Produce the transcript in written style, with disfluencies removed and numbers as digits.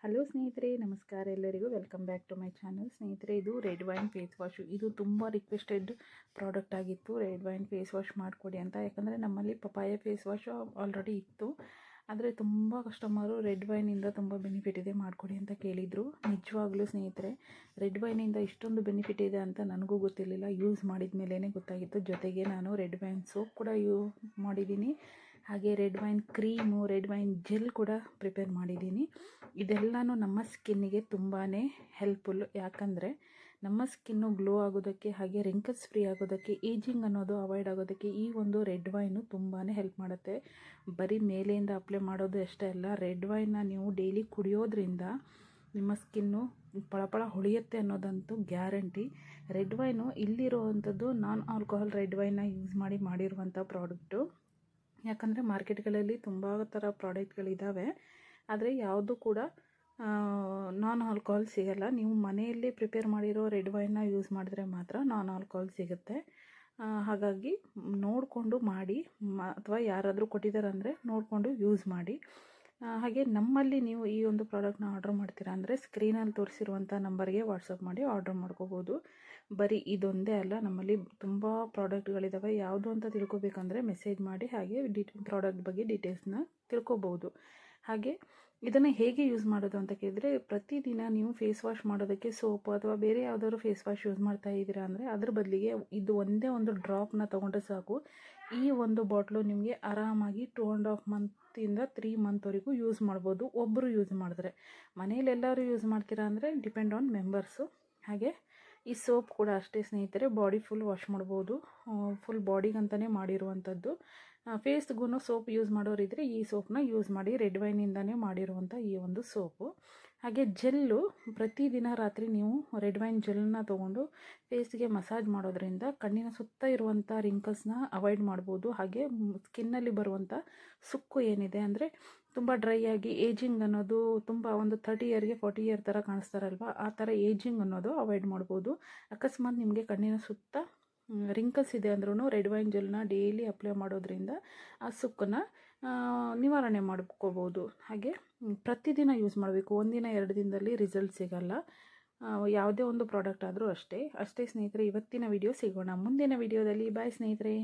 Hello ಸ್ನೇಹಿತರೆ, ನಮಸ್ಕಾರ ಎಲ್ಲರಿಗೂ. Welcome back to my channel. ಸ್ನೇಹಿತರೆ, ಇದು ರೆಡ್ ವೈನ್ ಫೇಸ್ ವಾಶು. ಇದು ತುಂಬ ರಿಕ್ವೆಸ್ಟೆಡ್ ಪ್ರಾಡಕ್ಟ್ ಆಗಿತ್ತು. ರೆಡ್ ವೈನ್ ಫೇಸ್ ವಾಶ್ ಮಾಡಿಕೊಡಿ ಅಂತ. ಯಾಕಂದರೆ ನಮ್ಮಲ್ಲಿ ಪಪಾಯ ಫೇಸ್ ವಾಶು ಆಲ್ರೆಡಿ ಇತ್ತು. ಆದರೆ ತುಂಬ ಕಸ್ಟಮರು ರೆಡ್ ವೈನಿಂದ ತುಂಬ ಬೆನಿಫಿಟ್ ಇದೆ ಮಾಡಿಕೊಡಿ ಅಂತ ಕೇಳಿದರು. ನಿಜವಾಗ್ಲೂ ಸ್ನೇಹಿತರೆ, ರೆಡ್ ವೈನಿಂದ ಇಷ್ಟೊಂದು ಬೆನಿಫಿಟ್ ಇದೆ ಅಂತ ನನಗೂ ಗೊತ್ತಿರಲಿಲ್ಲ. ಯೂಸ್ ಮಾಡಿದ ಮೇಲೇ ಗೊತ್ತಾಗಿತ್ತು. ಜೊತೆಗೆ ನಾನು ರೆಡ್ ವೈನ್ ಸೋಪ್ ಕೂಡ ಮಾಡಿದ್ದೀನಿ. ಹಾಗೆ red wine cream, red wine gel ಕೂಡ ಪ್ರಿಪೇರ್ ಮಾಡಿದ್ದೀನಿ. ಇದೆಲ್ಲನೂ ನಮ್ಮ ಸ್ಕಿನ್ನಿಗೆ ತುಂಬಾ ಹೆಲ್ಪ್ಫುಲ್. ಯಾಕಂದರೆ ನಮ್ಮ ಸ್ಕಿನ್ನು ಗ್ಲೋ ಆಗೋದಕ್ಕೆ, ಹಾಗೆ ರಿಂಕಲ್ಸ್ ಫ್ರೀ ಆಗೋದಕ್ಕೆ, ಏಜಿಂಗ್ ಅನ್ನೋದು ಅವಾಯ್ಡ್ ಆಗೋದಕ್ಕೆ ಈ ಒಂದು ರೆಡ್ ವೈನು ತುಂಬಾ ಹೆಲ್ಪ್ ಮಾಡುತ್ತೆ. ಬರೀ ಮೇಲೆಯಿಂದ ಅಪ್ಲೈ ಮಾಡೋದು ಅಷ್ಟೇ ಅಲ್ಲ, ರೆಡ್ ವೈನ್ನ ನೀವು ಡೈಲಿ ಕುಡಿಯೋದ್ರಿಂದ ನಿಮ್ಮ ಸ್ಕಿನ್ನು ಪಳಪಳ ಹೊಳೆಯುತ್ತೆ ಅನ್ನೋದಂತೂ ಗ್ಯಾರಂಟಿ. ರೆಡ್ ವೈನು ಇಲ್ಲಿರುವಂಥದ್ದು ನಾನ್ ಆಲ್ಕೋಹಾಲ್ ರೆಡ್ ವೈನ್ನ ಯೂಸ್ ಮಾಡಿರುವಂಥ ಪ್ರಾಡಕ್ಟು. ಯಾಕಂದರೆ ಮಾರ್ಕೆಟ್ಗಳಲ್ಲಿ ತುಂಬ ಥರ ಪ್ರಾಡಕ್ಟ್ಗಳಿದ್ದಾವೆ, ಆದರೆ ಯಾವುದು ಕೂಡ ನಾನ್ ಆಲ್ಕೋಹಾಲ್ ಸಿಗಲ್ಲ. ನೀವು ಮನೆಯಲ್ಲಿ ಪ್ರಿಪೇರ್ ಮಾಡಿರೋ ರೆಡ್ ವೈನ್ನ ಯೂಸ್ ಮಾಡಿದ್ರೆ ಮಾತ್ರ ನಾನ್ ಆಲ್ಕೋಹಾಲ್ ಸಿಗುತ್ತೆ. ಹಾಗಾಗಿ ನೋಡಿಕೊಂಡು ಮಾಡಿ, ಅಥವಾ ಯಾರಾದರೂ ಕೊಟ್ಟಿದ್ದಾರಂದರೆ ನೋಡಿಕೊಂಡು ಯೂಸ್ ಮಾಡಿ. ಹಾಗೆ ನಮ್ಮಲ್ಲಿ ನೀವು ಈ ಒಂದು ಪ್ರಾಡಕ್ಟ್ನ ಆರ್ಡರ್ ಮಾಡ್ತೀರಾ ಅಂದರೆ ಸ್ಕ್ರೀನಲ್ಲಿ ತೋರಿಸಿರುವಂಥ ನಂಬರ್ಗೆ ವಾಟ್ಸಪ್ ಮಾಡಿ ಆರ್ಡರ್ ಮಾಡ್ಕೋಬೋದು. ಬರೀ ಇದೊಂದೇ ಅಲ್ಲ, ನಮ್ಮಲ್ಲಿ ತುಂಬ ಪ್ರಾಡಕ್ಟ್ಗಳಿದ್ದಾವೆ. ಯಾವುದು ಅಂತ ತಿಳ್ಕೊಬೇಕಂದ್ರೆ ಮೆಸೇಜ್ ಮಾಡಿ, ಹಾಗೆ ಪ್ರಾಡಕ್ಟ್ ಬಗ್ಗೆ ಡೀಟೇಲ್ಸ್ನ ತಿಳ್ಕೊಬೋದು. ಹಾಗೆ ಇದನ್ನು ಹೇಗೆ ಯೂಸ್ ಮಾಡೋದು ಅಂತ ಕೇಳಿದರೆ, ಪ್ರತಿದಿನ ನೀವು ಫೇಸ್ ವಾಶ್ ಮಾಡೋದಕ್ಕೆ ಸೋಪು ಅಥವಾ ಬೇರೆ ಯಾವುದಾದ್ರು ಫೇಸ್ ವಾಶ್ ಯೂಸ್ ಮಾಡ್ತಾ ಇದ್ದೀರಾ ಅಂದರೆ ಅದ್ರ ಬದಲಿಗೆ ಇದು ಒಂದೇ ಒಂದು ಡ್ರಾಪ್ನ ತೊಗೊಂಡ್ರೆ ಸಾಕು. ಈ ಒಂದು ಬಾಟ್ಲು ನಿಮಗೆ ಆರಾಮಾಗಿ 2.5 ಮಂತಿಂದ 3 ಮಂತ್ವರೆಗೂ ಯೂಸ್ ಮಾಡ್ಬೋದು, ಒಬ್ಬರು ಯೂಸ್ ಮಾಡಿದ್ರೆ. ಮನೇಲಿ ಎಲ್ಲರೂ ಯೂಸ್ ಮಾಡ್ತೀರಾ ಅಂದರೆ ಡಿಪೆಂಡ್ ಆನ್ ಮೆಂಬರ್ಸು. ಹಾಗೆ ಈ ಸೋಪ್ ಕೂಡ ಅಷ್ಟೇ ಸ್ನೇಹಿತರೆ, ಬಾಡಿ ಫುಲ್ ವಾಶ್ ಮಾಡ್ಬೋದು. ಫುಲ್ ಬಾಡಿಗಂತಲೇ ಮಾಡಿರುವಂಥದ್ದು. ಫೇಸ್ಗೂ ಸೋಪ್ ಯೂಸ್ ಮಾಡೋರಿದ್ದರೆ ಈ ಸೋಪ್ನ ಯೂಸ್ ಮಾಡಿ. ರೆಡ್ ವೈನಿಂದನೇ ಮಾಡಿರುವಂಥ ಈ ಒಂದು ಸೋಪು. ಹಾಗೆ ಜೆಲ್ಲು, ಪ್ರತಿದಿನ ರಾತ್ರಿ ನೀವು ರೆಡ್ ವೈನ್ ಜೆಲ್ನ ತೊಗೊಂಡು ಫೇಸ್ಗೆ ಮಸಾಜ್ ಮಾಡೋದ್ರಿಂದ ಕಣ್ಣಿನ ಸುತ್ತ ಇರುವಂಥ ರಿಂಕಲ್ಸ್ನ ಅವಾಯ್ಡ್ ಮಾಡ್ಬೋದು. ಹಾಗೆ ಸ್ಕಿನ್ನಲ್ಲಿ ಬರುವಂಥ ಸುಕ್ಕು ಏನಿದೆ, ಅಂದರೆ ತುಂಬ ಡ್ರೈ ಆಗಿ ಏಜಿಂಗ್ ಅನ್ನೋದು ತುಂಬ ಒಂದು 30 ಇಯರ್ಗೆ 40 ಇಯರ್ ಥರ ಕಾಣಿಸ್ತಾರಲ್ವ, ಆ ಥರ ಏಜಿಂಗ್ ಅನ್ನೋದು ಅವಾಯ್ಡ್ ಮಾಡ್ಬೋದು. ಅಕಸ್ಮಾತ್ ನಿಮಗೆ ಕಣ್ಣಿನ ಸುತ್ತ ರಿಂಕಲ್ಸ್ ಇದೆ ಅಂದ್ರೂ ರೆಡ್ ವೈನ್ ಜೆಲ್ನ ಡೈಲಿ ಅಪ್ಲೈ ಮಾಡೋದ್ರಿಂದ ಆ ಸುಕ್ಕನ್ನು ನಿವಾರಣೆ ಮಾಡ್ಕೋಬೋದು. ಹಾಗೆ ಪ್ರತಿದಿನ ಯೂಸ್ ಮಾಡಬೇಕು. ಒಂದಿನ 2 ದಿನದಲ್ಲಿ ರಿಸಲ್ಟ್ ಸಿಗಲ್ಲ. ಯಾವುದೇ ಒಂದು ಪ್ರಾಡಕ್ಟ್ ಆದರೂ ಅಷ್ಟೇ ಸ್ನೇಹಿತರೆ. ಇವತ್ತಿನ ವಿಡಿಯೋ ಸಿಗೋಣ ಮುಂದಿನ ವಿಡಿಯೋದಲ್ಲಿ. ಬಾಯ್ ಸ್ನೇಹಿತರೆ.